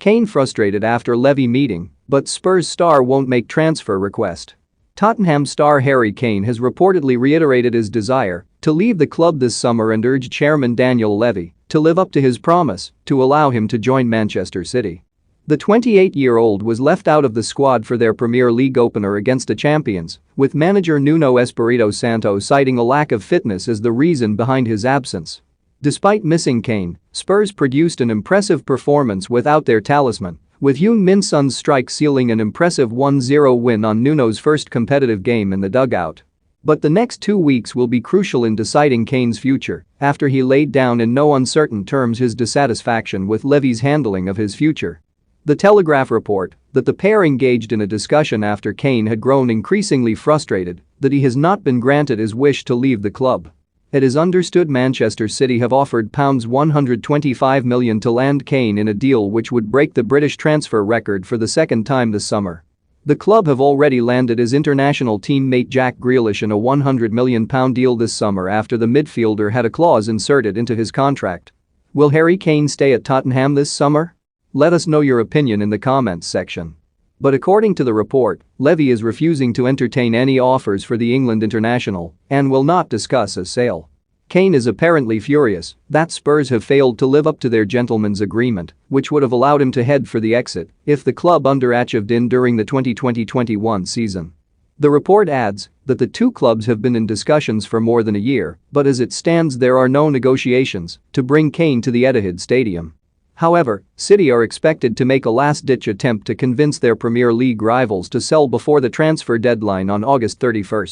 Kane frustrated after Levy meeting, but Spurs star won't make transfer request. Tottenham star Harry Kane has reportedly reiterated his desire to leave the club this summer and urged chairman Daniel Levy to live up to his promise to allow him to join Manchester City. The 28-year-old was left out of the squad for their Premier League opener against the champions, with manager Nuno Espirito Santo citing a lack of fitness as the reason behind his absence. Despite missing Kane, Spurs produced an impressive performance without their talisman, with Heung-min Son's strike sealing an impressive 1-0 win on Nuno's first competitive game in the dugout. But the next 2 weeks will be crucial in deciding Kane's future after he laid down in no uncertain terms his dissatisfaction with Levy's handling of his future. The Telegraph report that the pair engaged in a discussion after Kane had grown increasingly frustrated that he has not been granted his wish to leave the club. It is understood Manchester City have offered £125 million to land Kane in a deal which would break the British transfer record for the second time this summer. The club have already landed his international teammate Jack Grealish in a £100 million deal this summer after the midfielder had a clause inserted into his contract. Will Harry Kane stay at Tottenham this summer? Let us know your opinion in the comments section. But according to the report, Levy is refusing to entertain any offers for the England international and will not discuss a sale. Kane is apparently furious that Spurs have failed to live up to their gentleman's agreement, which would have allowed him to head for the exit if the club underachieved in during the 2020-21 season. The report adds that the two clubs have been in discussions for more than a year, but as it stands there are no negotiations to bring Kane to the Etihad Stadium. However, City are expected to make a last-ditch attempt to convince their Premier League rivals to sell before the transfer deadline on August 31.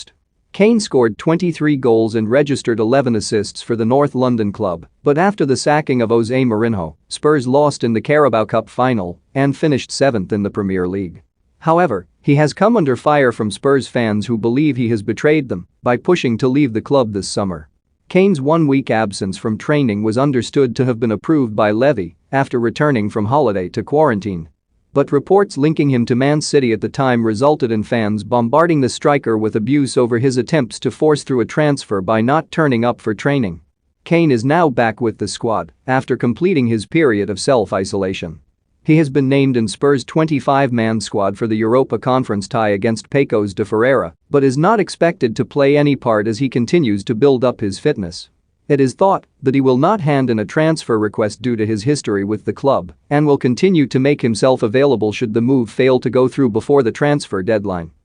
Kane scored 23 goals and registered 11 assists for the North London club, but after the sacking of Jose Mourinho, Spurs lost in the Carabao Cup final and finished 7th in the Premier League. However, he has come under fire from Spurs fans who believe he has betrayed them by pushing to leave the club this summer. Kane's 1-week absence from training was understood to have been approved by Levy after returning from holiday to quarantine. But reports linking him to Man City at the time resulted in fans bombarding the striker with abuse over his attempts to force through a transfer by not turning up for training. Kane is now back with the squad after completing his period of self-isolation. He has been named in Spurs' 25-man squad for the Europa Conference tie against Pecos de Ferreira, but is not expected to play any part as he continues to build up his fitness. It is thought that he will not hand in a transfer request due to his history with the club and will continue to make himself available should the move fail to go through before the transfer deadline.